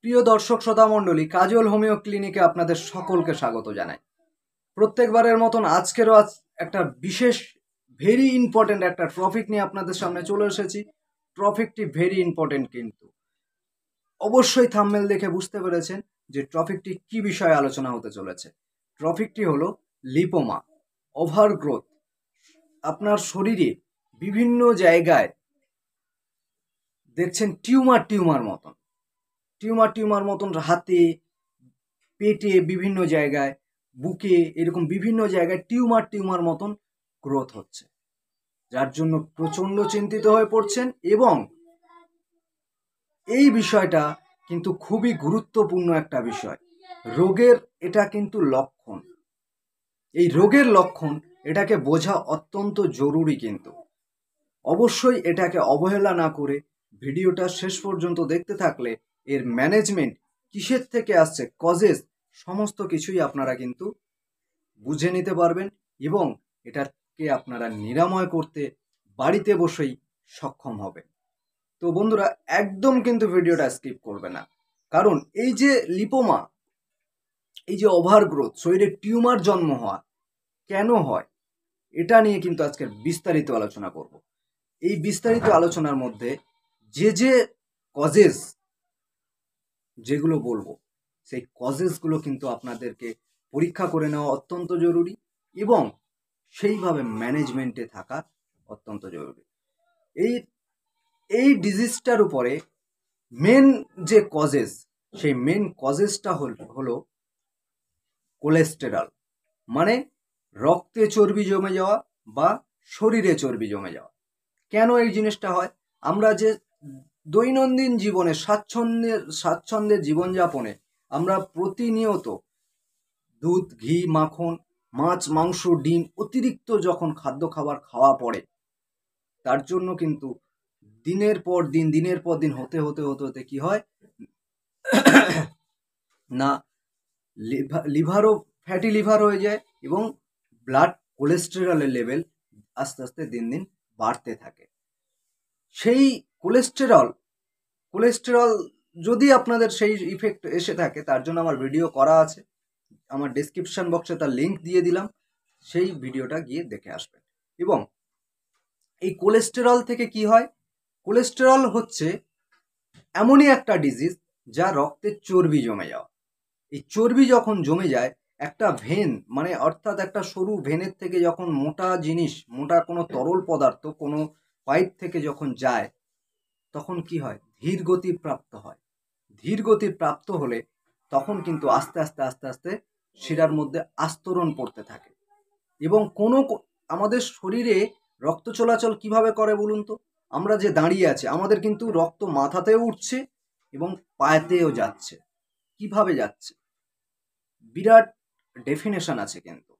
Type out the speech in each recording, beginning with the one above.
প্রিয় দর্শক শ্রোতা মণ্ডলী, কাজল হোমিও ক্লিনিকে আপনাদের সকলকে স্বাগত জানাই। প্রত্যেকবারের মতন আজকেরও একটা বিশেষ ভেরি ইম্পর্টেন্ট একটা টপিক নিয়ে আপনাদের সামনে চলে এসেছি। টপিকটি ভেরি ইম্পর্টেন্ট, কিন্তু অবশ্যই থাম্বনেল দেখে বুঝতে পেরেছেন যে টপিকটি কি বিষয়ে আলোচনা হতে চলেছে। টপিকটি হলো লিপোমা, ওভারগ্রোথ। আপনার শরীরে বিভিন্ন জায়গায় দেখছেন টিউমার মতন হাতে, পেটে, বিভিন্ন জায়গায়, বুকে, এরকম বিভিন্ন জায়গায় টিউমার মতন গ্রোথ হচ্ছে, যার জন্য প্রচণ্ড চিন্তিত হয়ে পড়ছেন। এবং এই বিষয়টা কিন্তু খুবই গুরুত্বপূর্ণ একটা বিষয়। রোগের এটা কিন্তু লক্ষণ, এই রোগের লক্ষণ, এটাকে বোঝা অত্যন্ত জরুরি। কিন্তু অবশ্যই এটাকে অবহেলা না করে ভিডিওটা শেষ পর্যন্ত দেখতে থাকলে এর ম্যানেজমেন্ট কিসের থেকে আসছে, কজেস, সমস্ত কিছুই আপনারা কিন্তু বুঝে নিতে পারবেন এবং এটাকে আপনারা নিরাময় করতে বাড়িতে বসেই সক্ষম হবেন। তো বন্ধুরা, একদম কিন্তু ভিডিওটা স্কিপ করবে না, কারণ এই যে লিপোমা, এই যে ওভারগ্রোথ, শরীরে টিউমার জন্ম হওয়া কেন হয়, এটা নিয়ে কিন্তু আজকের বিস্তারিত আলোচনা করব। এই বিস্তারিত আলোচনার মধ্যে যে কজেস যেগুলো বলবো, সেই কজেসগুলো কিন্তু আপনাদেরকে পরীক্ষা করে নেওয়া অত্যন্ত জরুরি এবং সেইভাবে ম্যানেজমেন্টে থাকা অত্যন্ত জরুরি। এই ডিজিজটার উপরে মেন যে কজেস, সেই মেন কজেসটা হলো কোলেস্টেরল, মানে রক্তে চর্বি জমে যাওয়া বা শরীরে চর্বি জমে যাওয়া। কেন এই জিনিসটা হয়? আমরা যে দৈনন্দিন জীবনে স্বাচ্ছন্দ্যের জীবনযাপনে আমরা প্রতিনিয়ত দুধ, ঘি, মাখন, মাছ, মাংস, ডিম অতিরিক্ত যখন খাদ্য খাবার খাওয়া পড়ে, তার জন্য কিন্তু দিনের পর দিন হতে হতে কি হয় না, লিভারও ফ্যাটি লিভার হয়ে যায় এবং ব্লাড কোলেস্টেরলের লেভেল আস্তে আস্তে দিন দিন বাড়তে থাকে। সেই কোলেস্টেরল যদি আপনাদের সেই ইফেক্ট এসে থাকে, তার জন্য আমার ভিডিও করা আছে, আমার ডেসক্রিপশন বক্সে তার লিঙ্ক দিয়ে দিলাম, সেই ভিডিওটা গিয়ে দেখে আসবেন। এবং এই কোলেস্টেরল থেকে কি হয়? কোলেস্টেরল হচ্ছে এমনই একটা ডিজিজ যা রক্তে চর্বি জমে যাওয়া। এই চর্বি যখন জমে যায়, একটা ভেন, মানে অর্থাৎ একটা সরু ভেনের থেকে যখন মোটা জিনিস, মোটা কোনো তরল পদার্থ কোনো পাইপ থেকে যখন যায়, তখন কি হয়? ধীর গতি প্রাপ্ত হয়। ধীর গতি প্রাপ্ত হলে তখন কিন্তু আস্তে আস্তে শিরার মধ্যে আস্তরণ পড়তে থাকে। এবং আমাদের শরীরে রক্ত চলাচল কিভাবে করে বলুন তো? আমরা যে দাঁড়িয়ে আছি, আমাদের কিন্তু রক্ত মাথাতেও উঠছে এবং পায়েতেও যাচ্ছে। কিভাবে যাচ্ছে? বিরাট ডেফিনেশন আছে। কিন্তু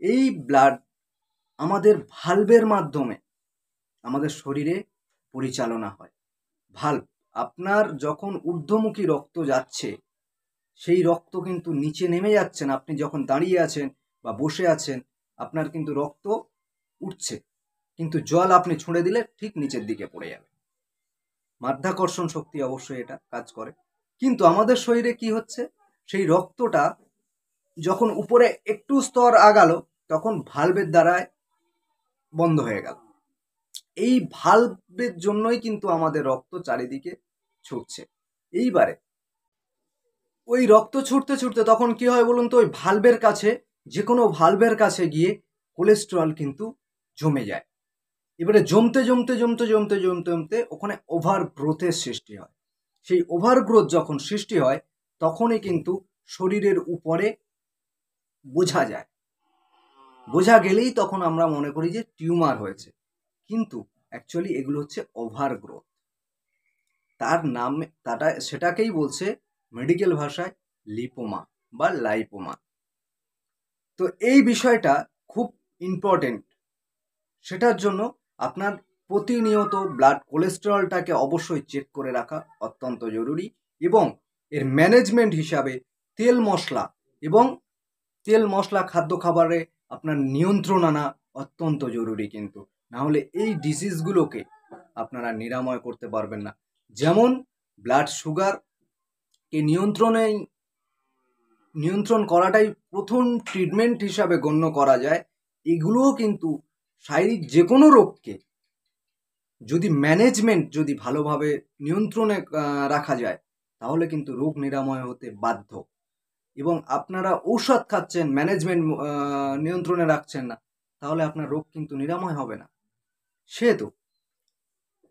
এই ব্লাড আমাদের ভালভের মাধ্যমে আমাদের শরীরে পরিচালনা হয়। ভালভ, আপনার যখন ঊর্ধ্বমুখী রক্ত যাচ্ছে, সেই রক্ত কিন্তু নিচে নেমে যাচ্ছে না। আপনি যখন দাঁড়িয়ে আছেন বা বসে আছেন, আপনার কিন্তু রক্ত উঠছে, কিন্তু জল আপনি ছুঁড়ে দিলে ঠিক নিচের দিকে পড়ে যাবে। মাধ্যাকর্ষণ শক্তি অবশ্যই এটা কাজ করে। কিন্তু আমাদের শরীরে কি হচ্ছে? সেই রক্তটা যখন উপরে একটু স্তর আগালো, তখন ভালভের দ্বারায় বন্ধ হয়ে গেল। এই ভালভের জন্যই কিন্তু আমাদের রক্ত চারিদিকে ছুটছে। এইবারে ওই রক্ত ছুটতে তখন কি হয় বলুন তো? ওই ভালভের কাছে, যে কোনো ভালভের কাছে গিয়ে কোলেস্টেরল কিন্তু জমে যায়। এবারে জমতে ওখানে ওভারগ্রোথের সৃষ্টি হয়। সেই ওভারগ্রোথ যখন সৃষ্টি হয়, তখনই কিন্তু শরীরের উপরে বোঝা গেলেই তখন আমরা মনে করি যে টিউমার হয়েছে, কিন্তু অ্যাকচুয়ালি এগুলো হচ্ছে ওভারগ্রোথ। তার নাম সেটাকেই বলছে মেডিকেল ভাষায় লিপোমা বা লাইপোমা। তো এই বিষয়টা খুব ইম্পর্টেন্ট। সেটার জন্য আপনার প্রতিনিয়ত ব্লাড কোলেস্টেরলটাকে অবশ্যই চেক করে রাখা অত্যন্ত জরুরি এবং এর ম্যানেজমেন্ট হিসাবে তেল মশলা খাদ্য খাবারে আপনার নিয়ন্ত্রণ আনা অত্যন্ত জরুরি। কিন্তু না হলে এই ডিজিজগুলোকে আপনারা নিরাময় করতে পারবেন না। যেমন ব্লাড সুগার, নিয়ন্ত্রণ করাটাই প্রথম ট্রিটমেন্ট হিসাবে গণ্য করা যায়। এগুলোও কিন্তু শারীরিক যে কোনো রোগকে যদি ম্যানেজমেন্ট যদি ভালোভাবে নিয়ন্ত্রণে রাখা যায়, তাহলে কিন্তু রোগ নিরাময় হতে বাধ্য। এবং আপনারা ঔষধ খাচ্ছেন, ম্যানেজমেন্ট নিয়ন্ত্রণে রাখছেন না, তাহলে আপনার রোগ কিন্তু নিরাময় হবে না। সেহেতু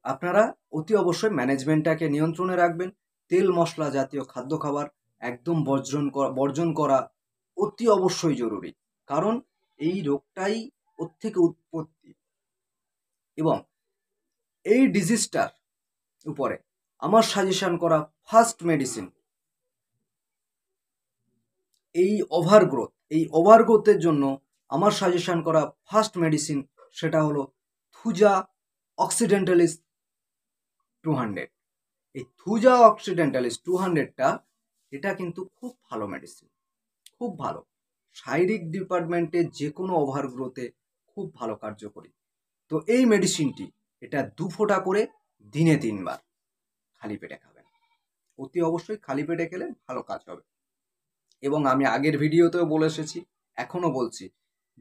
আপনারা অতি অবশ্যই ম্যানেজমেন্টটাকে নিয়ন্ত্রণে রাখবেন। তেল মশলা জাতীয় খাদ্য খাবার একদম বর্জন করা অতি অবশ্যই জরুরি, কারণ এই রোগটাই ওর থেকে উৎপত্তি। এবং এই ডিজিজটার উপরে আমার সাজেশন করা ফার্স্ট মেডিসিন এই ওভারগ্রোথের জন্য আমার সাজেশন করা ফার্স্ট মেডিসিন সেটা হলো থুজা অক্সিডেন্টালিস 200। এই থুজা অক্সিডেন্টালিস 200টা এটা কিন্তু খুব ভালো মেডিসিন, খুব ভালো। শারীরিক ডিপার্টমেন্টে যে কোনো ওভারগ্রোথে খুব ভালো কার্যকরী। তো এই মেডিসিনটি এটা 2 ফোঁটা করে দিনে 3 বার খালি পেটে খাবেন। অতি অবশ্যই খালি পেটে খেলে ভালো কাজ হবে। এবং আমি আগের ভিডিওতেও বলে এসেছি, এখনও বলছি,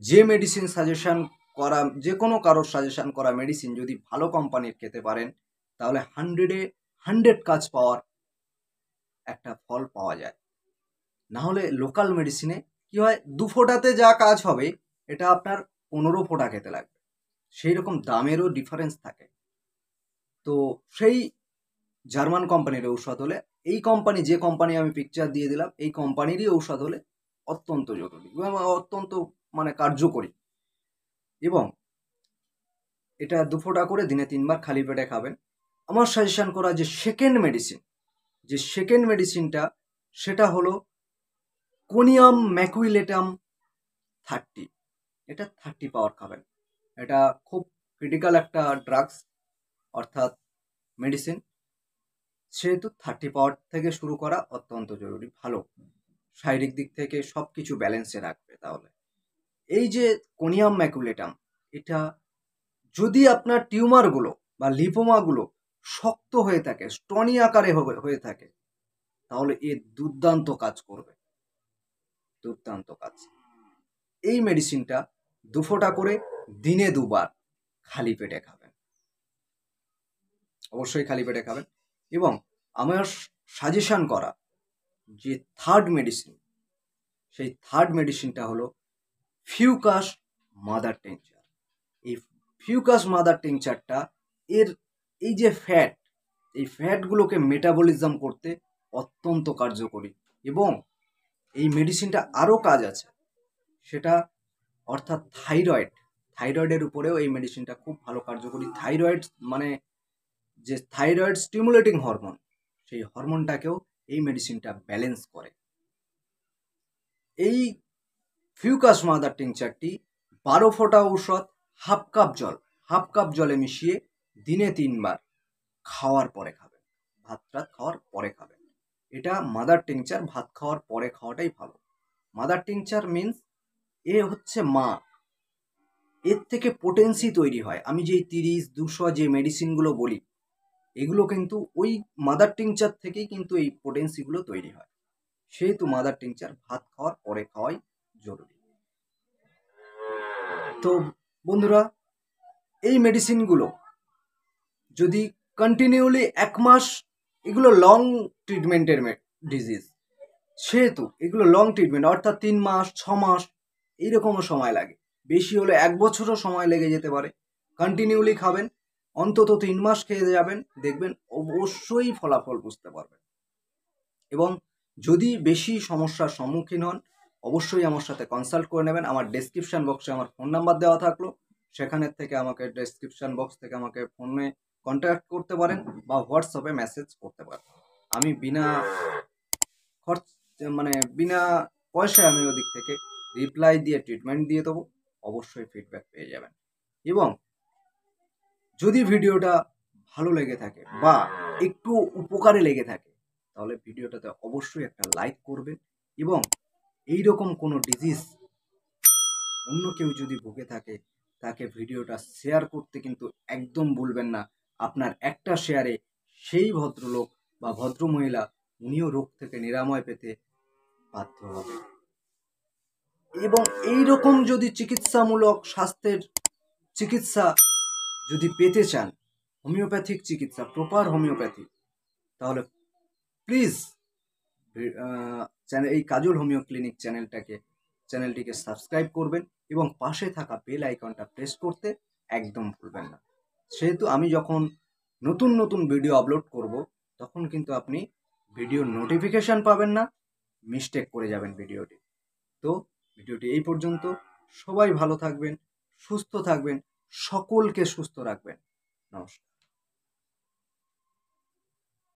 যে মেডিসিন সাজেশন করা, যে কোনো কারোর সাজেশন করা মেডিসিন যদি ভালো কোম্পানির খেতে পারেন, তাহলে 100-এ 100 কাজ পাওয়ার একটা ফল পাওয়া যায়। না হলে লোকাল মেডিসিনে কি হয়, 2 ফোঁটাতে যা কাজ হবে এটা আপনার 15 ফোঁটা খেতে লাগবে। সেই রকম দামেরও ডিফারেন্স থাকে। তো সেই জার্মান কোম্পানির ঔষধ হলে, এই কোম্পানি যে কোম্পানি আমি পিকচার দিয়ে দিলাম, এই কোম্পানিরই ঔষধ হলে অত্যন্ত জরুরি এবং অত্যন্ত কার্যকরী। এবং এটা 2 ফোঁটা করে দিনে 3 বার খালি পেটে খাবেন। আমার সাজেশন করা যে সেকেন্ড মেডিসিনটা সেটা হলো কোনিয়াম ম্যাকুইলেটাম 30। এটা 30 পাওয়ার খাবেন। এটা খুব ক্রিটিক্যাল একটা ড্রাগস অর্থাৎ মেডিসিন, সেহেতু 30 পাওয়ার থেকে শুরু করা অত্যন্ত জরুরি। ভালো শারীরিক দিক থেকে সব কিছু ব্যালেন্সে রাখবে। তাহলে এই যে কোনিয়াম ম্যাকুলেটাম, এটা যদি আপনার টিউমারগুলো বা লিপোমাগুলো শক্ত হয়ে থাকে, স্টনি আকারে হয়ে থাকে, তাহলে এ দুর্দান্ত কাজ করবে, দুর্দান্ত কাজ। এই মেডিসিনটা 2 ফোঁটা করে দিনে 2 বার খালি পেটে খাবেন, অবশ্যই খালি পেটে খাবেন। এবং আমার সাজেশন করা যে থার্ড মেডিসিন, সেই থার্ড মেডিসিনটা হলো ফিউকাস মাদার টিংচার। এই ফিউকাস মাদার টিংচারটা এর এই যে এই ফ্যাটগুলোকে মেটাবলিজম করতে অত্যন্ত কার্যকরী। এবং এই মেডিসিনটা আরও কাজ আছে, সেটা অর্থাৎ থাইরয়েডের উপরেও এই মেডিসিনটা খুব ভালো কার্যকরী। থাইরয়েড মানে যে থাইরয়েড স্টিমুলেটিং হরমোন, সেই হরমোনটাকেও এই মেডিসিনটা ব্যালেন্স করে। এই ফিউকাস মাদার টিংচারটি 12 ফোঁটা ঔষধ হাফ কাপ জলে মিশিয়ে দিনে 3 বার খাওয়ার পরে খাবেন, ভাত রাত খাওয়ার পরে খাবেন। এটা মাদার টিংচার, ভাত খাওয়ার পরে খাওয়াটাই ভালো। মাদার টিংচার মিন্স এ হচ্ছে মা, এর থেকে পোটেন্সি তৈরি হয়। আমি যেই 30-200 যে মেডিসিনগুলো বলি, এগুলো কিন্তু ওই মাদার টিংচার থেকেই কিন্তু এই পোটেন্সিগুলো তৈরি হয়। সেহেতু মাদার টিংচার ভাত খাওয়ার পরে খাওয়াই জরুরি। তো বন্ধুরা, এই মেডিসিনগুলো যদি কন্টিনিউলি 1 মাস, এগুলো লং ট্রিটমেন্টের ডিজিজ, সেহেতু এগুলো লং ট্রিটমেন্ট অর্থাৎ 3 মাস 6 মাস এইরকমও সময় লাগে, বেশি হলে 1 বছরও সময় লেগে যেতে পারে। কন্টিনিউলি খাবেন, অন্তত 3 মাস খেয়ে যাবেন, দেখবেন অবশ্যই ফলাফল বুঝতে পারবেন। এবং যদি বেশি সমস্যার সম্মুখীন হন, অবশ্যই আমার সাথে কনসাল্ট করে নেবেন। আমার ডেসক্রিপশন বক্সে আমার ফোন নাম্বার দেওয়া থাকলো, সেখানের থেকে আমাকে ডেসক্রিপশন বক্স থেকে আমাকে ফোনে কন্ট্যাক্ট করতে পারেন বা হোয়াটসঅ্যাপে মেসেজ করতে পারেন। আমি বিনা পয়সায় আমি ওদিক থেকে রিপ্লাই দিয়ে ট্রিটমেন্ট দিয়ে দেবো, অবশ্যই ফিডব্যাক পেয়ে যাবেন। এবং যদি ভিডিওটা ভালো লেগে থাকে বা একটু উপকারে লেগে থাকে, তাহলে ভিডিওটাতে অবশ্যই একটা লাইক করবেন। এবং এইরকম কোনো ডিজিজ অন্য কেউ যদি ভুগে থাকে, তাকে ভিডিওটা শেয়ার করতে কিন্তু একদম ভুলবেন না। আপনার একটা শেয়ারে সেই ভদ্রলোক বা ভদ্রমহিলা উনিও রোগ থেকে নিরাময় পেতে বাধ্য হবেন। এবং এই রকম যদি চিকিৎসামূলক স্বাস্থ্যের চিকিৎসা যদি পেতে চান, হোমিওপ্যাথিক চিকিৎসা, প্রপার হোমিওপ্যাথি, তাহলে প্লিজ এই কাজল হোমিও ক্লিনিক চ্যানেলটিকে সাবস্ক্রাইব করবেন এবং পাশে থাকা বেল আইকনটা প্রেস করতে একদম ভুলবেন না। সেহেতু আমি যখন নতুন নতুন ভিডিও আপলোড করব, তখন কিন্তু আপনি ভিডিওর নোটিফিকেশান পাবেন না, মিস্টেক করে যাবেন ভিডিওটি। তো ভিডিওটি এই পর্যন্ত। সবাই ভালো থাকবেন, সুস্থ থাকবেন, সকলকে সুস্থ রাখবেন। নমস্কার।